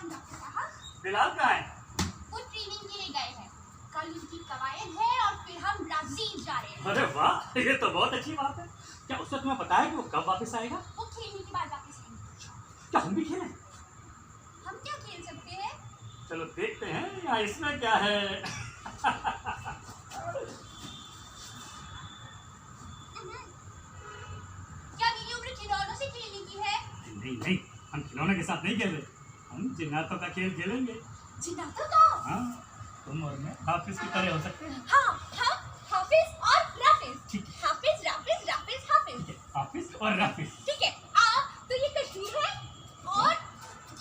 प्रणाम डॉक्टर साहब। बिलाल कहाँ है? वो ट्रेनिंग के लिए गए हैं। कल उनकी कवायद है और फिर हम ब्राजील जा रहे हैं। अरे वाह, ये तो बहुत अच्छी बात है। क्या उसने तुम्हें बताया कि वो कब वापस आएगा? वो खेलने के बाद वापस आएंगे। क्या हम भी खेलें? हम क्या खेल सकते हैं? चलो देखते हैं या इसमें क्या है। क्या मेरी उम्र खिलौनों से खेलने की है? नहीं नहीं, हम खिलौने के साथ नहीं खेल रहे, हम जिन्नातों का खेल खेलेंगे। जिन्नातों का? हाँ, तुम और मैं हाफिज की तरह हो सकते हैं। हाँ, हम हाफिज और राफिज। ठीक है। हाफिज राफिज राफिज हाफिज। ठीक है, हाफिज और राफिज। ठीक है। तो ये कश्मीर है और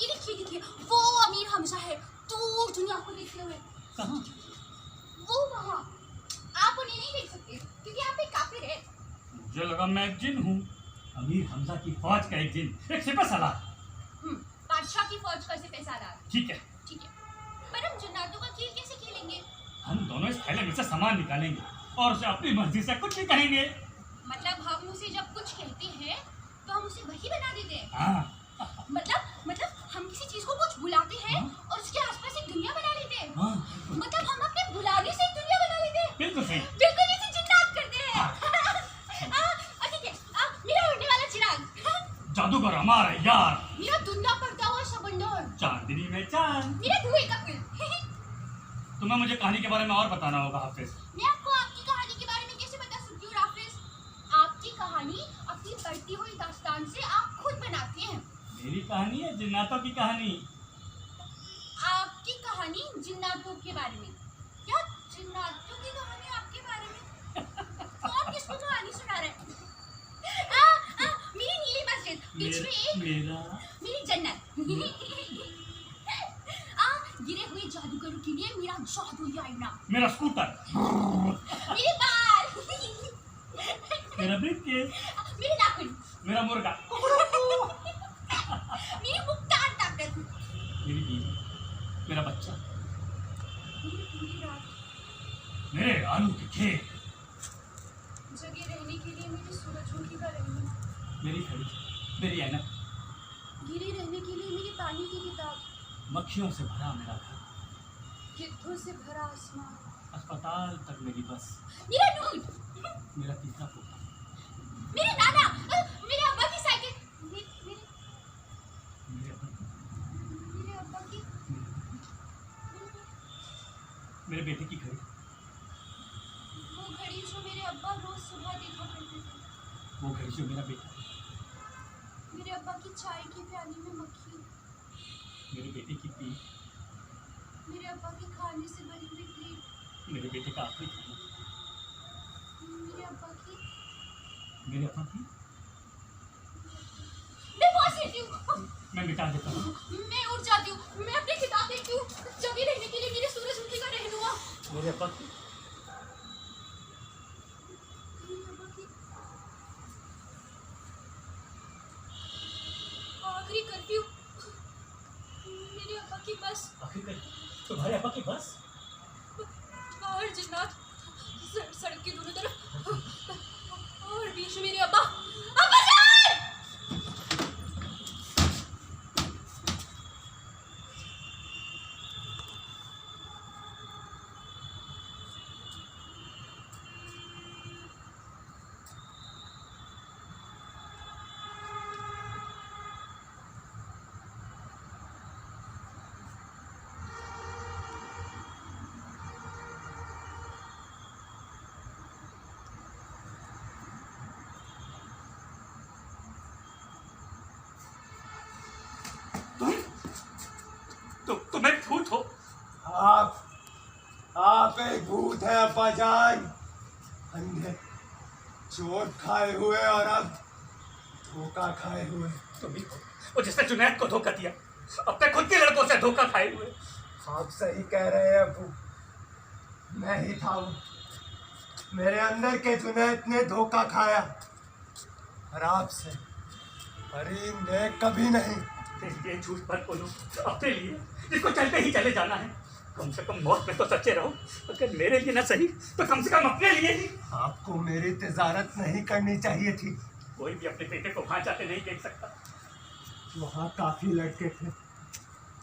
ये देखिए वो अमीर हमजा है दूर दुनिया को देखते हुए। कहाँ? वो वहाँ। आप उन्हें नहीं देख सकते क्योंकि यहाँ पे काफिर है। मुझे लगा मैं एक जिन हूँ। अमीर हमजा की फौज का एक जिन, एक सिपह सालार। बादशाह की फौज का सिपह सालार। ठीक है। ठीक है, पर हम जिन्नातों का खेल कैसे खेलेंगे? हम दोनों इस थैले में से सामान निकालेंगे और उसे अपनी मर्जी से कुछ भी कहेंगे। मतलब हम उसे जब कुछ कहते हैं तो हम उसे वही बना देते हैं। हाँ। मतलब हम किसी चीज को कुछ बुलाते हैं और उसके आसपास एक दुनिया बना लेते हैं। हाँ। मतलब हम अपने बुलाने से एक दुनिया बना लेते हैं। बिल्कुल सही। बिल्कुल जैसे जिन्नात करते हैं। ठीक है, मेरा उड़ने वाला चिराग। जादूगर हमारा यार। मेरा धुंधला पड़ता हुआ समंदर। चांदनी में चांद। मेरा धुएं का पुल। तुम्हें मुझे कहानी के बारे में और बताना होगा हाफिज। मैं आपको आपकी कहानी के बारे में कैसे बता सकती हूँ राफिज? आपकी कहानी अपनी बढ़ती हुई दास्तान से आप खुद बनाते हैं। मेरी कहानी है जिन्नातों की कहानी। आपकी कहानी जिन्नातों के बारे में। क्या जिन्नातों की कहानी आपके बारे में? कौन किसको कहानी सुना रहा है? मेरी नीली मस्जिद बीच में एक मेरी जन्नत। गिरे हुए जादूगरों के लिए मेरा जादुई आईना। मेरा स्कूटर। मेरे बाल। मेरा ब्रीफकेस। मेरे नाखून। मेरा मुर्गा। मेरी मुख्तार ताकत। मेरी बीवी। मेरा बच्चा। मेरी पूरी रात। मेरे आलू के खेत। जगह रहने के लिए मेरी सूरजमुखी का रहना। मेरी घड़ी। मेरी ऐनक। गिरे रहने के लिए मेरी पानी की किताब। मक्खियों से भरा मेरा घर। गिद्धों से भरा आसमान। अस्पताल तक मेरी बस। मेरा दूध। मेरा तीसरा पोता। मेरे नाना। मेरे अब्बा की साइकिल। मेरे अब्बा की। मेरे बेटे की घड़ी। वो घड़ी जो मेरे अब्बा रोज सुबह देखा करते थे। वो घड़ी जो मेरा बेटा। मेरे अब्बा की चाय की प्याली में मक्खी। मेरे बेटे की पीठ। मेरे अब्बा की खाने से भरी हुई प्लेट। मेरे बेटे का आखिरी खाना। मेरे अब्बा की। मेरे अब्बा की। मैं पॉजिटिव हूँ। मैं मिटा देता हूँ। मैं उड़ जाती हूँ। मैं अपनी किताब देखती हूँ। जगी रहने के लिए मेरे सूरजमुखी का रहनुमा। मेरे अब्बा की। आखिरी कर्फ्यू। मेरे अब्बा की बस। आखिर कर्फ्यू? तुम्हारे अब्बा की बस? बाहर जिन्नात। सड़क के दोनों तरफ और बीच में मेरे अब्बा। अब्बा जान! तुम एक भूत हो। आप एक भूत है अब्बा जान। अंधे, चोट खाए हुए और अब धोखा खाए हुए। तुम ही हो वो जिसने जुनैद को धोखा दिया, अपने खुद के लड़कों से धोखा खाए हुए। आप सही कह रहे हैं अबू, मैं ही था वो। मेरे अंदर के जुनैद ने धोखा खाया और आपसे फरीन ने कभी नहीं। ये झूठ मत बोलो अपने लिए, जिसको चलते ही चले जाना है। कम से कम मौत में तो सच्चे रहो, अगर मेरे लिए ना सही तो कम से कम अपने लिए ही। आपको मेरी तजारत नहीं करनी चाहिए थी। कोई भी अपने बेटे को वहां जाते नहीं देख सकता। वहाँ काफी लड़के थे,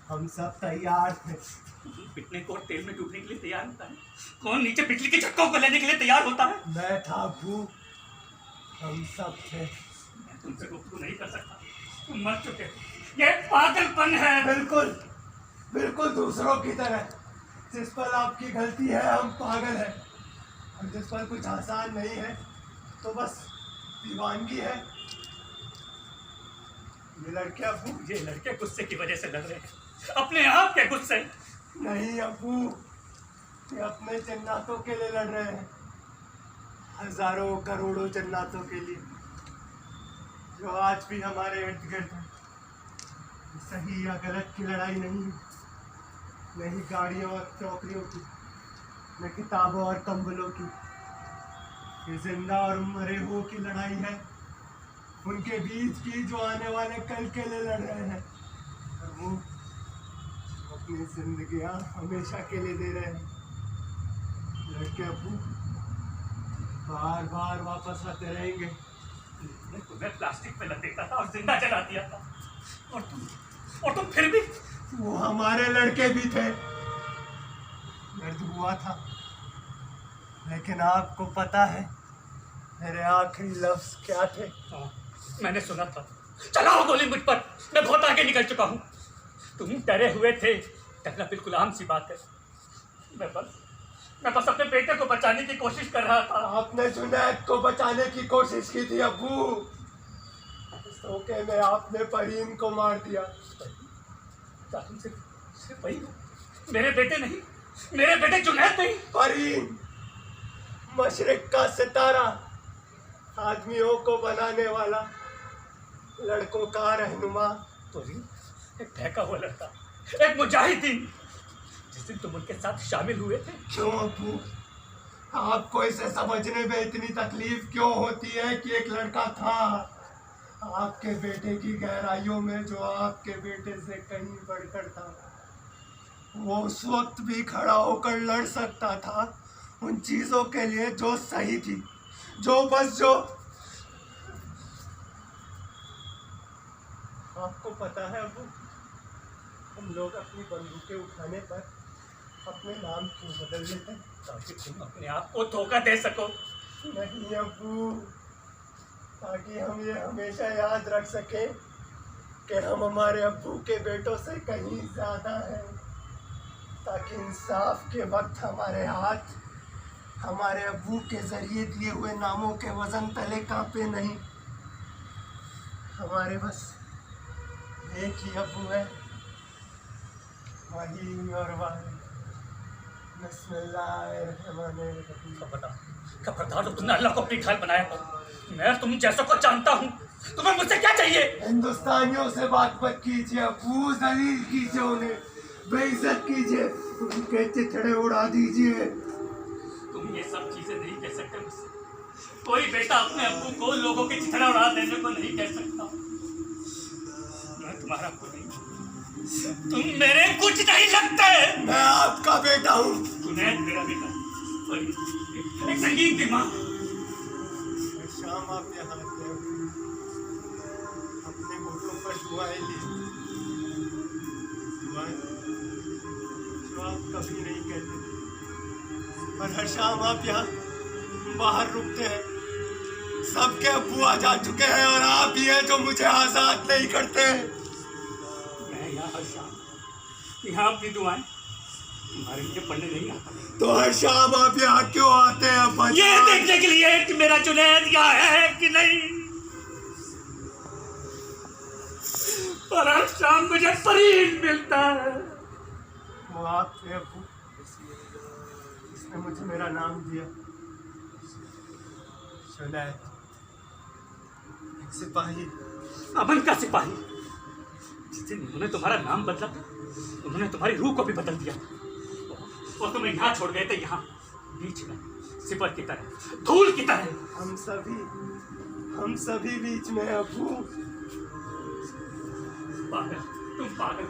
हम सब तैयार थे। पिटने को और तेल में डूबने के लिए तैयार होता है? कौन नीचे बिजली के झटकों को लेने के लिए तैयार होता है? मैं था अबू, हम सब थे। मैं तुमसे गुफ्तगू नहीं कर सकता, तुम मर चुके हो। ये पागलपन है। बिल्कुल बिल्कुल दूसरों की तरह। जिस पर आपकी गलती है हम पागल हैं, और जिस पर कुछ आसान नहीं है तो बस दीवानगी है। ये लड़के अबू, ये लड़के गुस्से की वजह से लड़ रहे हैं, अपने आप के गुस्से। नहीं अबू, ये अपने जन्नातों के लिए लड़ रहे हैं, हजारों करोड़ों जन्नातों के लिए जो आज भी हमारे इर्द गिर्द हैं। सही या गलत की लड़ाई नहीं है, नहीं गाड़ियों और चौकरियों की, न किताबों और कंबलों की। ये जिंदा और मरे हुओं की लड़ाई है, उनके बीच की जो आने वाले कल के लिए लड़ रहे हैं, और वो अपनी जिंदगियां हमेशा के लिए दे रहे हैं। लड़के अबू बार बार वापस आते रहेंगे। मैंने तुम्हें प्लास्टिक में लपेटा था और जिंदा जला दिया था, और तुम फिर भी। वो हमारे लड़के भी थे, दर्द हुआ था, लेकिन आपको पता है मेरे आखिरी लफ्ज क्या थे? हाँ, मैंने सुना था। चलाओ गोली मुझ पर, मैं बहुत आगे निकल चुका हूँ। तुम डरे हुए थे, डरना बिल्कुल आम सी बात है। मैं बस अपने बेटे को बचाने की कोशिश कर रहा था। आपने जुनैद को बचाने की कोशिश की थी अबू। धोखे में आपने परवीन को मार दिया। क्या तुम सिर्फ वही हो? मेरे बेटे नहीं, मेरे बेटे जुनैद नहीं। परवीन मशरिक का सितारा, आदमियों को बनाने वाला, लड़कों का रहनुमा। एक बहका हुआ लड़का, एक मुजाहिदीन, जिस दिन तुम उनके साथ शामिल हुए थे। क्यों अबू, आपको इसे समझने में इतनी तकलीफ क्यों होती है कि एक लड़का था आपके बेटे की गहराइयों में, जो आपके बेटे से कहीं बढ़कर था। वो उस वक्त भी खड़ा होकर लड़ सकता था उन चीजों के लिए जो सही थी, जो आपको पता है अबू, हम लोग अपनी बंदूकें उठाने पर अपने नाम क्यों बदल लेते हैं? ताकि तुम अपने आप को धोखा दे सको। नहीं अबू, ताकि हम ये हमेशा याद रख सकें कि हम हमारे अब्बू के बेटों से कहीं ज़्यादा हैं, ताकि इंसाफ के वक्त हमारे हाथ हमारे अब्बू के ज़रिए दिए हुए नामों के वज़न तले कांपे नहीं। हमारे बस एक ही अब्बू है, वही और वही। बिस्मिल्लाहिर्रहमानिर्रहीम। खबरदार, तुमने अल्लाह को अपनी ढाल बनाया हो। मैं तुम जैसों को जानता हूँ। तुम्हें मुझसे क्या चाहिए? हिंदुस्तानियों से बात मत कीजिए अबू, जलील कीजिए उन्हें, बेइज्जत कीजिए, उनके चिथड़े उड़ा दीजिए। तुम ये सब चीजें नहीं कह सकते मुझसे। कोई बेटा अपने अब्बू को लोगों की चिथड़ा उड़ा देने को नहीं कह सकता। मैं तुम्हारा अब्बू नहीं, तुम मेरे कुछ नहीं लगते। मैं आपका बेटा हूँ। जुनैद मेरा बेटा, और एक संगीत की माँ। शाम आप यहाँ आते हो, अपने होठों पर दुआएं ली, दुआएं जो आप कभी नहीं कहते, और हर शाम आप यहाँ बाहर रुकते हैं। सबके अब्बू आ जा चुके हैं और आप ही हैं जो मुझे आजाद नहीं करते। मैं यहाँ हर शाम यहाँ अपनी दुआएं तुम्हारे लिए पढ़ने नहीं आता। तो हर शाम आप यहाँ क्यों आते हैं बच्चा? ये देखने के लिए कि मेरा जुनैद यहाँ है कि नहीं। और हर शाम मुझे फरीद मिलता है। वो आप थे अब्बू, इसने मुझे मेरा नाम दिया, जुनैद, एक सिपाही। अमन का सिपाही। जिस दिन उन्होंने तुम्हारा नाम बदला था, उन्होंने तुम्हारी रूह को भी बदल दिया था, और तुम्हें यहाँ छोड़ गए थे, यहाँ बीच में सिपर की तरह, धूल की तरह। हम सभी बीच में अबू। पागल, तुम पागल,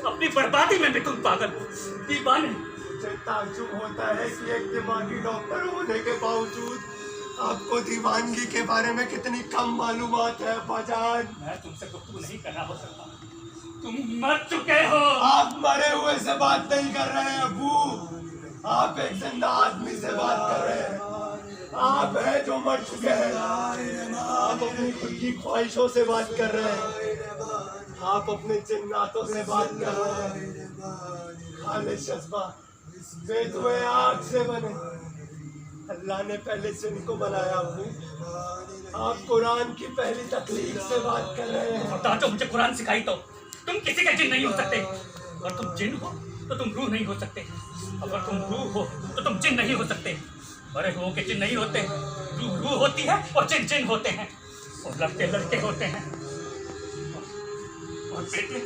अपनी बर्बादी में भी तुम पागल, दीवाने। मुझे ताज्जुब होता है कि एक दिमागी डॉक्टर होने के बावजूद आपको दीवानगी के बारे में कितनी कम मालूमात है बाजान। मैं तुमसे गुफ्तगू नहीं करना हो सकता। तुम मर चुके हो। आप मरे हुए से बात नहीं कर रहे हैं अबू, आप एक जिंदा आदमी से बात कर रहे हैं। आप हैं जो मर चुके हैं। आप अपनी खुद की ख्वाहिशों से बात कर रहे हैं, आप अपने जिन्नातों से बात कर रहे हैं। खालिद जज्बा बेतुए आग से बने, अल्लाह ने पहले से इनको बनाया अबू। आप कुरान की पहली तकलीफ से बात कर रहे हैं। बता तो मुझे कुरान सिखाई तो तुम किसी के जिन नहीं हो सकते। और तुम जिन हो तो तुम रूह नहीं हो सकते। अगर तुम रूह हो तो तुम जिन नहीं हो सकते। मरे हुओं के जिन नहीं होते, रूह रूह होती है और जिन जिन होते हैं, और लड़के लड़के होते हैं। और बेटे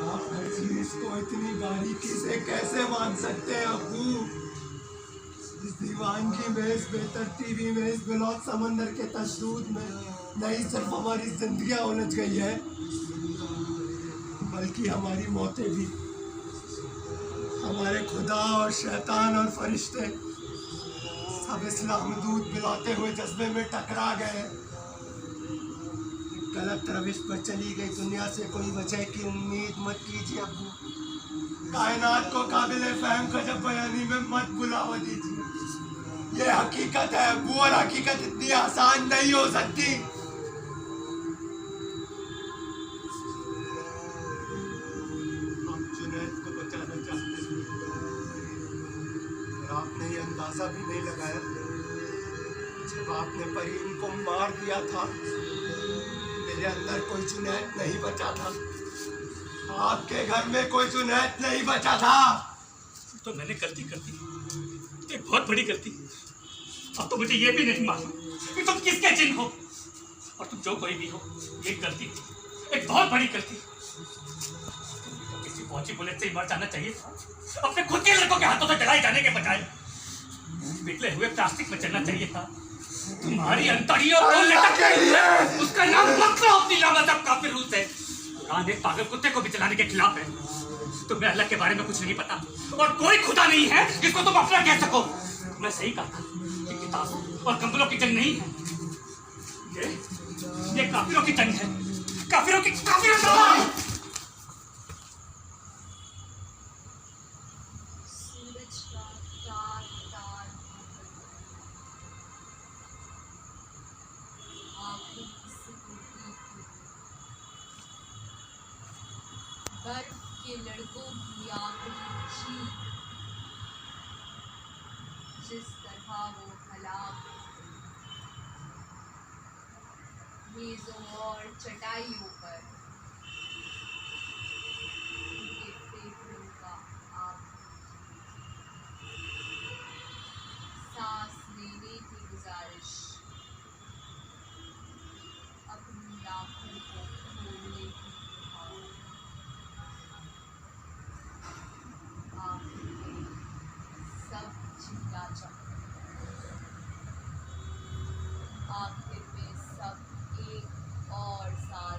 आप हर चीज को इतनी बारीकी से कैसे मान सकते हैं अबू? इस दीवानगी में, इस बेतरतीबी में, इस बिलौत समंदर के तशदुद में नहीं सिर्फ हमारी जिंदगियां उलझ गई है, बल्कि हमारी मौतें भी। हमारे खुदा और शैतान और फरिश्ते सब इस महदूद बिलाते हुए जज्बे में टकरा गए। गलत रविश पर चली गई दुनिया से कोई वजह की उम्मीद मत कीजिए अबू। कायनात को काबिल फहम गजब बयानी में मत बुलावा दीजिए। ये हकीकत है अबू, और हकीकत इतनी आसान नहीं हो सकती। हम जुनैद को बचाना चाहते हैं, और आपने ये अंदाजा भी नहीं लगाया जब आपने परीन को मार दिया था, मेरे अंदर कोई जुनैद नहीं बचा था। आपके घर में कोई जुनैद नहीं बचा था। तो मैंने गलती कर दी, एक बहुत बड़ी गलती। अब तो मुझे ये भी नहीं मालूम कि तुम किसके जिन हो, और तुम जो कोई भी हो, ये गलती थी, एक बहुत बड़ी गलती। किसी पहुंची बुलेट से ही मर जाना चाहिए था, अपने खुद के लड़कों के हाथों से जलाए जाने के बजाय निकले हुए प्लास्टिक में चलना चाहिए था। तुम्हारी अंतड़ियों को लटकते हुए उसका नाम मत लो अपनी लामजब काफिर रूह से। कुरान एक पागल कुत्ते को भी चलाने के खिलाफ है। तुम्हें अल्लाह के बारे में कुछ नहीं पता, और कोई खुदा नहीं है जिसको तुम अपना कह सको। मैं सही कहा था कि किताब और कंबलों की जंग नहीं है, ये काफिरों की जंग है। काफिरों की सूरज का तार तार आंखें सिकुड़ती थी। बर्फ के लड़कों की आखिरी चीख, जिस तरह वो हलाक मेजों और चटाइयों पर उनके फेफड़ों का आग, सांस लेने की गुजारिश, अपनी आंखों को खोलने की गुहार, आखिर में सब झिंगा चौक, आखिर में सब एक और साल